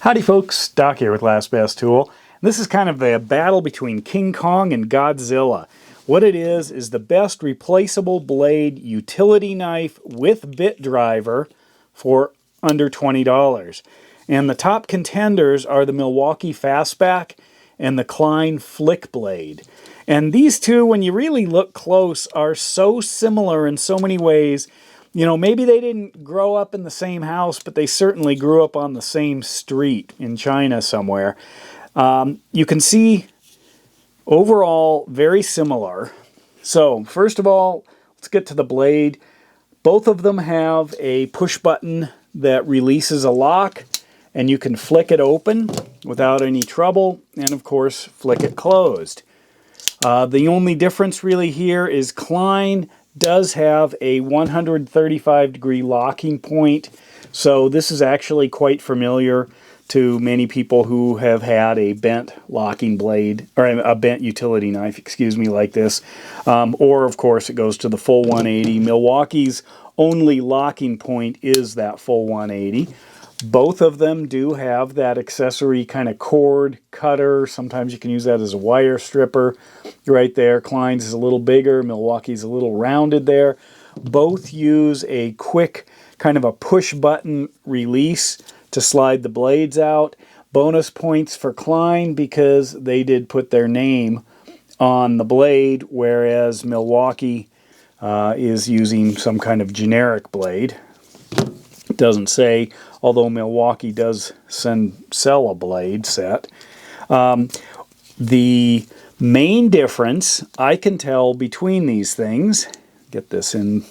Howdy folks, Doc here with Last Best Tool. This is kind of the battle between King Kong and Godzilla. What it is the best replaceable blade utility knife with bit driver for under $20. And the top contenders are the Milwaukee Fastback and the Klein Flick Blade. And these two, when you really look close, are so similar in so many ways. You know, maybe they didn't grow up in the same house, but they certainly grew up on the same street in China somewhere. You can see overall very similar. So first of all, let's get to the blade. Both of them have a push button that releases a lock, and you can flick it open without any trouble, and of course flick it closed. The only difference really here is Klein does have a 135-degree locking point, so this is actually quite familiar to many people who have had a bent locking blade, or a bent utility knife, excuse me, like this. Or, of course, it goes to the full 180. Milwaukee's only locking point is that full 180. Both of them do have that accessory kind of cord cutter. Sometimes you can use that as a wire stripper right there. Klein's is a little bigger. Milwaukee's a little rounded there. Both use a quick kind of a push button release to slide the blades out. Bonus points for Klein because they did put their name on the blade, whereas Milwaukee is using some kind of generic blade. It doesn't say, although Milwaukee does sell a blade set. The main difference I can tell between these things, get this in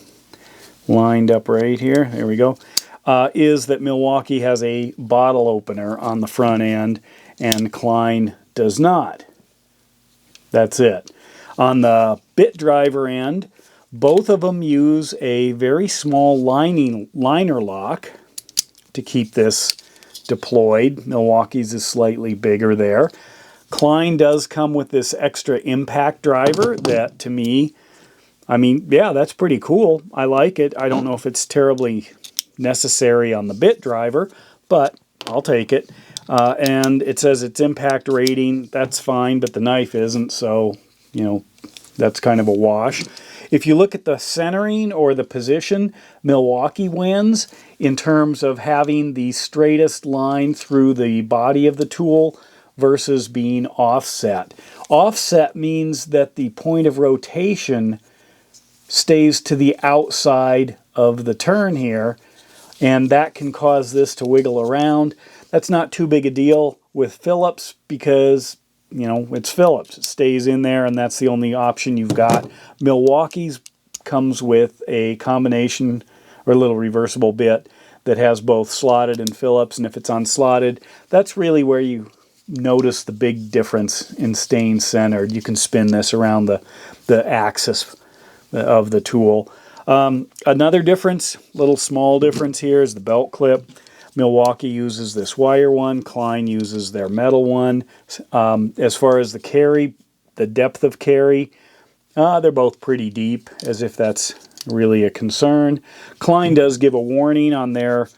lined up right here, there we go, is that Milwaukee has a bottle opener on the front end and Klein does not. That's it. On the bit driver end, both of them use a very small liner lock to keep this deployed. Milwaukee's is slightly bigger there. Klein does come with this extra impact driver that, to me, I mean, yeah, that's pretty cool. I like it. I don't know if it's terribly necessary on the bit driver, but I'll take it. And it says it's impact rating. That's fine, but the knife isn't, so, you know, that's kind of a wash. If you look at the centering or the position, Milwaukee wins in terms of having the straightest line through the body of the tool versus being offset. Offset means that the point of rotation stays to the outside of the turn here, and that can cause this to wiggle around. That's not too big a deal with Phillips because, you know, it's Phillips. It stays in there, and that's the only option you've got. Milwaukee's comes with a combination or a little reversible bit that has both slotted and Phillips, and if it's unslotted, that's really where you notice the big difference in staying centered. You can spin this around the axis of the tool. Another difference, little small difference here, is the belt clip. Milwaukee uses this wire one. Klein uses their metal one. As far as the carry, the depth of carry, they're both pretty deep, as if that's really a concern. Klein does give a warning on their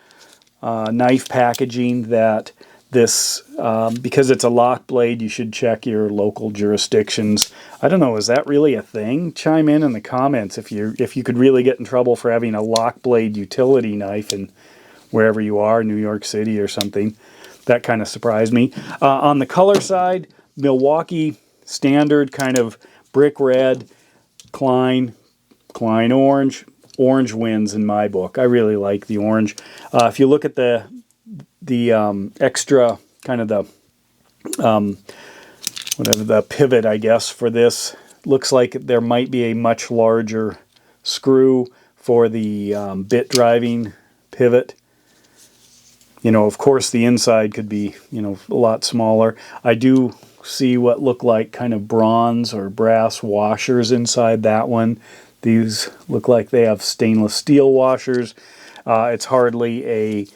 knife packaging that this, because it's a lock blade, you should check your local jurisdictions. I don't know, is that really a thing? Chime in the comments if you could really get in trouble for having a lock blade utility knife in wherever you are, New York City or something. That kind of surprised me. On the color side, Milwaukee, standard kind of brick red, Klein orange. Orange wins in my book. I really like the orange. If you look at the extra kind of the whatever the pivot, I guess, for this, looks like there might be a much larger screw for the bit driving pivot. You know, of course, the inside could be, you know, a lot smaller. I do see what look like kind of bronze or brass washers inside that one. These look like they have stainless steel washers. It's hardly a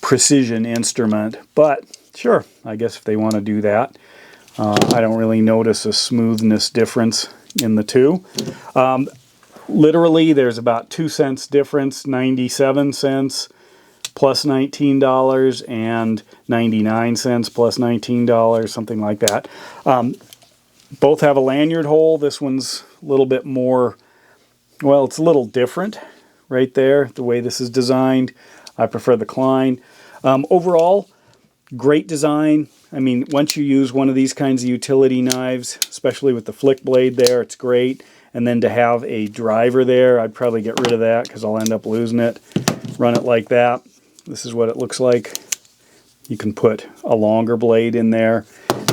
precision instrument, but sure, I guess if they want to do that. I don't really notice a smoothness difference in the two. Literally, there's about 2 cents difference, 97 cents plus $19.99 plus $19, something like that. Both have a lanyard hole. This one's a little bit more, well, it's a little different right there, the way this is designed. I prefer the Klein. Overall, great design. I mean, once you use one of these kinds of utility knives, especially with the flick blade there, it's great. And then to have a driver there, I'd probably get rid of that because I'll end up losing it. Run it like that. This is what it looks like. You can put a longer blade in there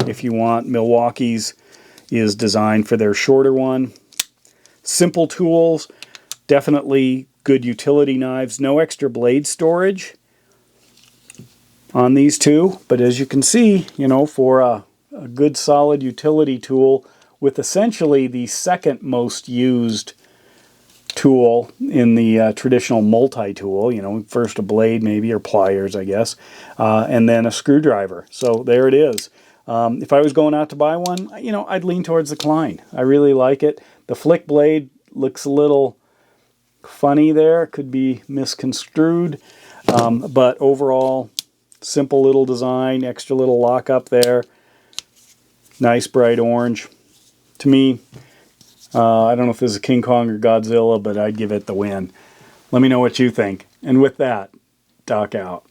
if you want. Milwaukee's is designed for their shorter one. Simple tools, definitely good utility knives. No extra blade storage on these two, but as you can see, you know, for a good solid utility tool with essentially the second most used tool in the traditional multi-tool, you know, first a blade maybe, or pliers, I guess, and then a screwdriver. So there it is. If I was going out to buy one, you know, I'd lean towards the Klein. I really like it. The flick blade looks a little funny there, could be misconstrued, but overall, simple little design, extra little lock up there, nice bright orange. To me, I don't know if this is King Kong or Godzilla, but I'd give it the win. Let me know what you think. And with that, Doc out.